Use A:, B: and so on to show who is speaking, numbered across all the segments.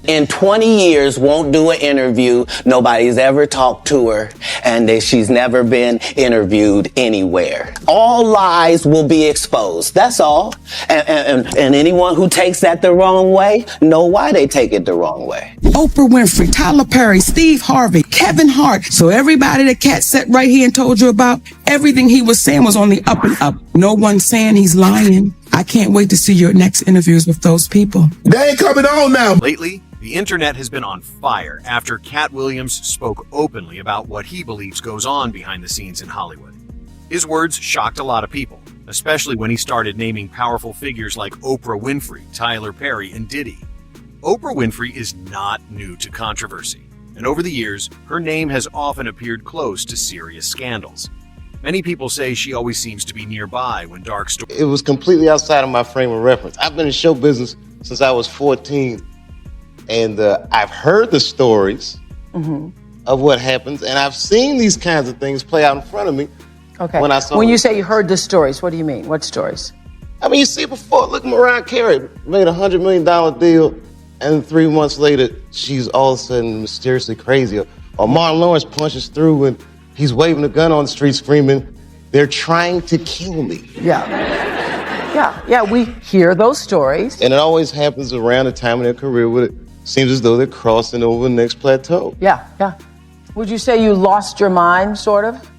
A: in 20 years won't do an interview. Nobody's ever talked to her, and that she's never been interviewed anywhere. All lies will be exposed. That's all. And anyone who takes that the wrong way, know why they take it the wrong way.
B: Oprah Winfrey, Tyler Perry, Steve Harvey, Kevin Hart. So everybody that Katt sat right here and told you about, everything he was saying was on the up and up. No one's saying he's lying. I can't wait to see your next interviews with those people.
C: They ain't coming on now.
D: Lately, the internet has been on fire after Katt Williams spoke openly about what he believes goes on behind the scenes in Hollywood. His words shocked a lot of people, especially when he started naming powerful figures like Oprah Winfrey, Tyler Perry, and Diddy. Oprah Winfrey is not new to controversy, and over the years, her name has often appeared close to serious scandals. Many people say she always seems to be nearby when dark stories.
E: It was completely outside of my frame of reference. I've been in show business since I was 14, and I've heard the stories of what happens, and I've seen these kinds of things play out in front of me.
F: Okay.
E: When
F: you say you heard the stories, what do you mean? What stories?
E: I mean, you see it before. Look, Mariah Carey made a $100 million deal, and 3 months later, she's all of a sudden mysteriously crazy. Or Martin Lawrence punches through and he's waving a gun on the street screaming, "They're trying to kill me."
F: Yeah, we hear those stories.
E: And it always happens around the time of their career where it seems as though they're crossing over the next plateau.
F: Yeah. Would you say you lost your mind, sort of?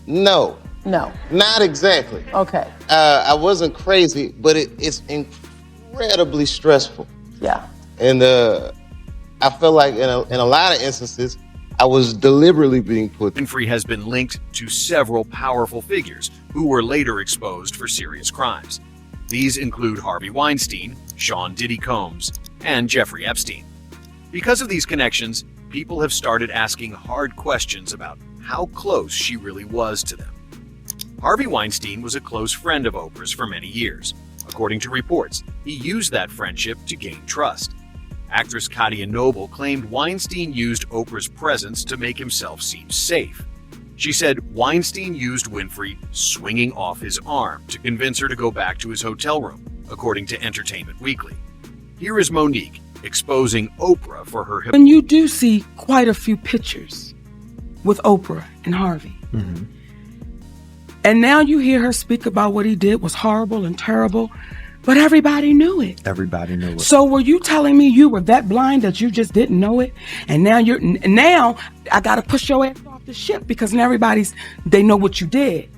E: No.
F: No.
E: Not exactly.
F: Okay.
E: I wasn't crazy, but it's incredibly stressful.
F: Yeah.
E: And I feel like in a lot of instances, I was deliberately being put.
D: Winfrey has been linked to several powerful figures who were later exposed for serious crimes. These include Harvey Weinstein, Sean Diddy Combs, and Jeffrey Epstein. Because of these connections, people have started asking hard questions about how close she really was to them. Harvey Weinstein was a close friend of Oprah's for many years. According to reports, he used that friendship to gain trust. Actress Katia Noble claimed Weinstein used Oprah's presence to make himself seem safe. She said Weinstein used Winfrey swinging off his arm to convince her to go back to his hotel room, according to Entertainment Weekly. Here is Monique exposing Oprah for her.
B: And you do see quite a few pictures with Oprah and Harvey. And now you hear her speak about what he did was horrible and terrible, but everybody knew it.
G: Everybody knew it.
B: So were you telling me you were that blind that you just didn't know it? And now I got to push your ass off the ship because now they know what you did.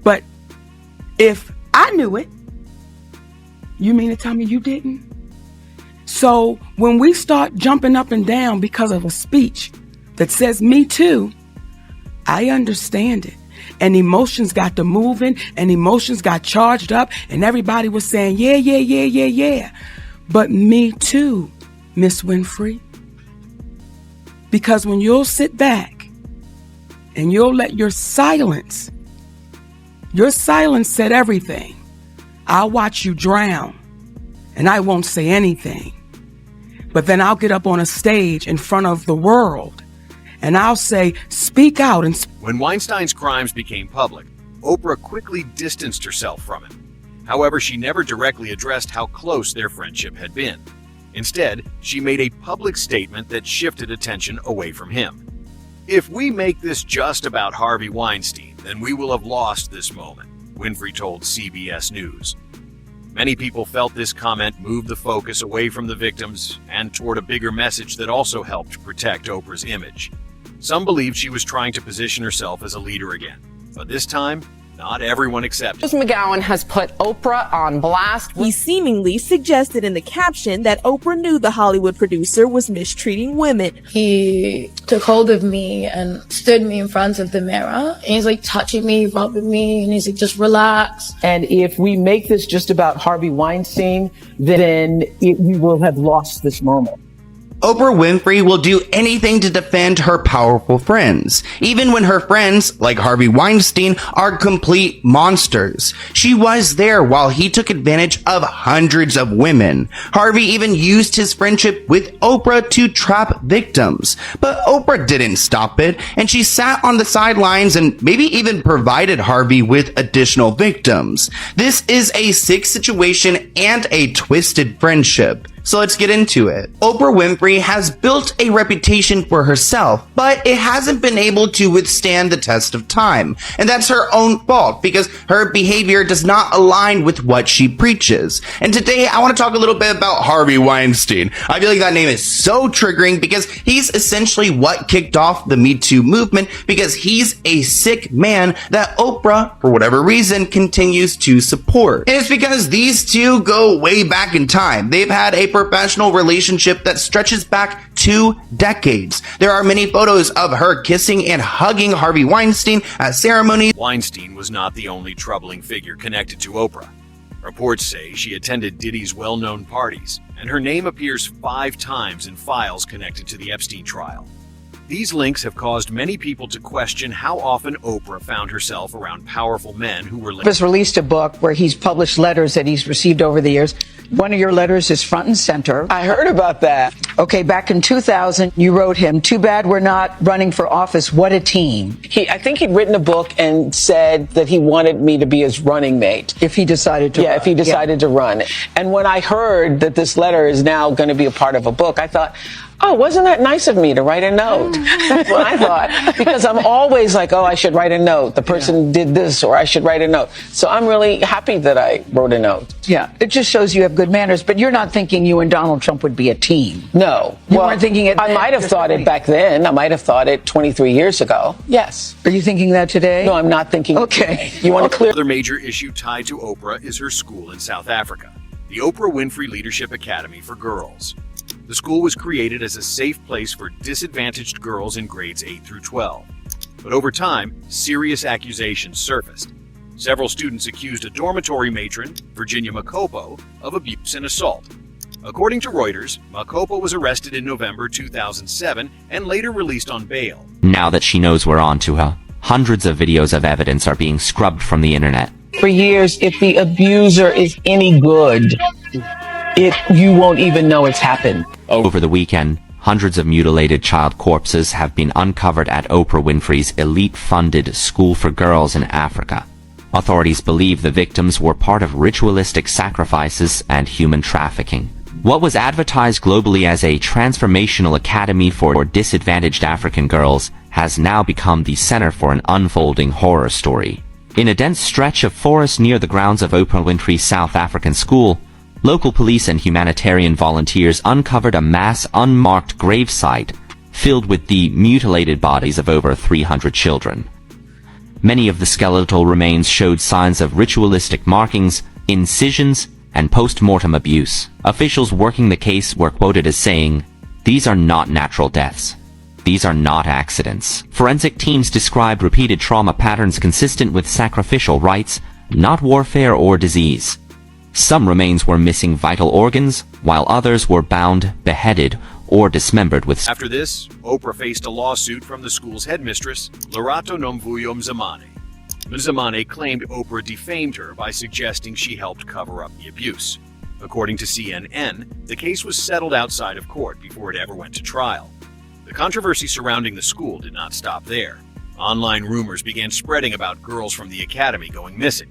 B: But if I knew it, you mean to tell me you didn't? So when we start jumping up and down because of a speech that says me too, I understand it. And emotions got to moving and emotions got charged up and everybody was saying, yeah. But me too, Miss Winfrey. Because when you'll sit back and you'll let your silence said everything. I'll watch you drown and I won't say anything. But then I'll get up on a stage in front of the world and I'll say, speak out. And
D: when Weinstein's crimes became public, Oprah quickly distanced herself from him. However, she never directly addressed how close their friendship had been. Instead, she made a public statement that shifted attention away from him. "If we make this just about Harvey Weinstein, then we will have lost this moment," Winfrey told CBS News. Many people felt this comment moved the focus away from the victims and toward a bigger message that also helped protect Oprah's image. Some believed she was trying to position herself as a leader again, but this time, not everyone accepted.
H: McGowan has put Oprah on blast.
I: He seemingly suggested in the caption that Oprah knew the Hollywood producer was mistreating women.
J: He took hold of me and stood me in front of the mirror. And he's like touching me, rubbing me, and he's like, just relax.
K: And if we make this just about Harvey Weinstein, then we will have lost this moment.
L: Oprah Winfrey will do anything to defend her powerful friends, even when her friends, like Harvey Weinstein, are complete monsters. She was there while he took advantage of hundreds of women. Harvey even used his friendship with Oprah to trap victims. But Oprah didn't stop it, and she sat on the sidelines and maybe even provided Harvey with additional victims. This is a sick situation and a twisted friendship. So let's get into it. Oprah Winfrey has built a reputation for herself, but it hasn't been able to withstand the test of time. And that's her own fault because her behavior does not align with what she preaches. And today I want to talk a little bit about Harvey Weinstein. I feel like that name is so triggering because he's essentially what kicked off the Me Too movement, because he's a sick man that Oprah, for whatever reason, continues to support. And it's because these two go way back in time. They've had a professional relationship that stretches back 2 decades. There are many photos of her kissing and hugging Harvey Weinstein at ceremonies.
D: Weinstein was not the only troubling figure connected to Oprah. Reports say she attended Diddy's well-known parties, and her name appears 5 times in files connected to the Epstein trial. These links have caused many people to question how often Oprah found herself around powerful men who were linked.
K: Has released a book where he's published letters that he's received over the years. One of your letters is front and center.
F: I heard about that.
K: Okay, back in 2000, you wrote him, "Too bad we're not running for office. What a team."
F: I think he'd written a book and said that he wanted me to be his running mate.
K: If he decided to run.
F: If he decided to run. And when I heard that this letter is now going to be a part of a book, I thought, oh, wasn't that nice of me to write a note? That's what I thought. Because I'm always like, oh, I should write a note. The person did this, or I should write a note. So I'm really happy that I wrote a note.
K: Yeah, it just shows you have good manners, but you're not thinking you and Donald Trump would be a team.
F: No.
K: You weren't thinking it.
F: I might have thought it back then. I might have thought it 23 years ago. Yes.
K: Are you thinking that today?
F: No, I'm not thinking.
K: Okay.
F: You want to clear?
D: Another major issue tied to Oprah is her school in South Africa, the Oprah Winfrey Leadership Academy for Girls. The school was created as a safe place for disadvantaged girls in grades 8 through 12. But over time, serious accusations surfaced. Several students accused a dormitory matron, Virginia Makopo, of abuse and assault. According to Reuters, Makopo was arrested in November 2007 and later released on bail.
C: Now that she knows we're on to her, hundreds of videos of evidence are being scrubbed from the internet.
F: For years, if the abuser is any good, you won't even know it's happened.
C: Over the weekend, hundreds of mutilated child corpses have been uncovered at Oprah Winfrey's elite-funded School for Girls in Africa. Authorities believe the victims were part of ritualistic sacrifices and human trafficking. What was advertised globally as a transformational academy for disadvantaged African girls has now become the center for an unfolding horror story. In a dense stretch of forest near the grounds of Oprah Winfrey's South African school, local police and humanitarian volunteers uncovered a mass unmarked gravesite filled with the mutilated bodies of over 300 children. Many of the skeletal remains showed signs of ritualistic markings, incisions, and post-mortem abuse. Officials working the case were quoted as saying, "These are not natural deaths. These are not accidents." Forensic teams described repeated trauma patterns consistent with sacrificial rites, not warfare or disease. Some remains were missing vital organs, while others were bound, beheaded, or dismembered with...
D: After this, Oprah faced a lawsuit from the school's headmistress, Lerato Nomvuyo Mzamane. Mzamane claimed Oprah defamed her by suggesting she helped cover up the abuse. According to CNN, the case was settled outside of court before it ever went to trial. The controversy surrounding the school did not stop there. Online rumors began spreading about girls from the academy going missing.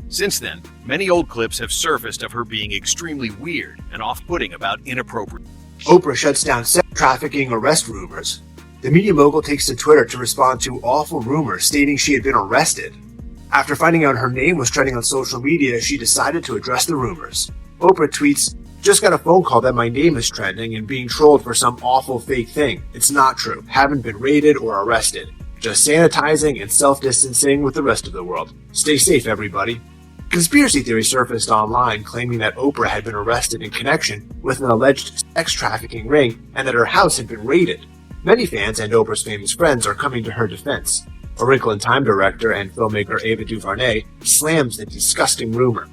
D: Since then, many old clips have surfaced of her being extremely weird and off-putting about inappropriate.
G: Oprah shuts down sex trafficking arrest rumors. The media mogul takes to Twitter to respond to awful rumors stating she had been arrested. After finding out her name was trending on social media, she decided to address the rumors. Oprah tweets, "Just got a phone call that my name is trending and being trolled for some awful fake thing. It's not true. Haven't been raided or arrested. Just sanitizing and self-distancing with the rest of the world. Stay safe, everybody." Conspiracy theories surfaced online claiming that Oprah had been arrested in connection with an alleged sex trafficking ring and that her house had been raided. Many fans and Oprah's famous friends are coming to her defense. A Wrinkle in Time director and filmmaker Ava DuVernay slams the disgusting rumor.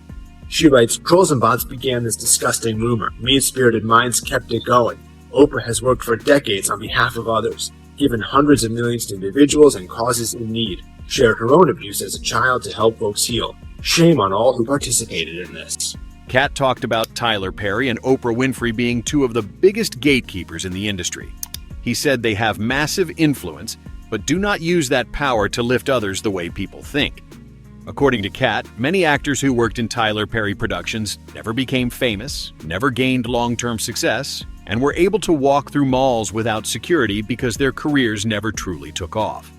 G: She writes, "Trolls and bots began this disgusting rumor. Mean-spirited minds kept it going. Oprah has worked for decades on behalf of others, given hundreds of millions to individuals and causes in need, shared her own abuse as a child to help folks heal. Shame on all who participated in this."
D: Katt talked about Tyler Perry and Oprah Winfrey being two of the biggest gatekeepers in the industry. He said they have massive influence, but do not use that power to lift others the way people think. According to Katt, many actors who worked in Tyler Perry productions never became famous, never gained long-term success, and were able to walk through malls without security because their careers never truly took off.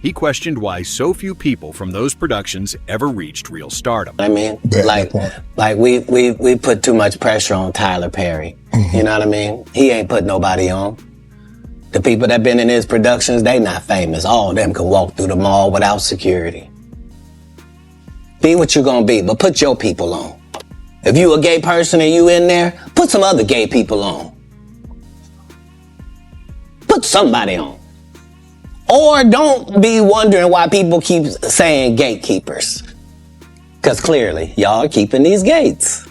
D: He questioned why so few people from those productions ever reached real stardom.
A: I mean, like we put too much pressure on Tyler Perry. You know what I mean? He ain't put nobody on. The people that been in his productions, they not famous. All of them can walk through the mall without security. Be what you gonna be, but put your people on. If you a gay person and you in there, put some other gay people on. Put somebody on. Or don't be wondering why people keep saying gatekeepers. Because clearly, y'all are keeping these gates.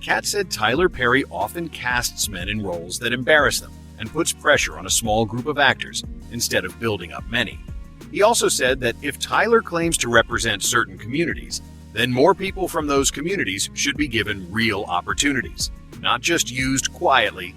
D: Katt said Tyler Perry often casts men in roles that embarrass them and puts pressure on a small group of actors instead of building up many. He also said that if Tyler claims to represent certain communities, then more people from those communities should be given real opportunities, not just used quietly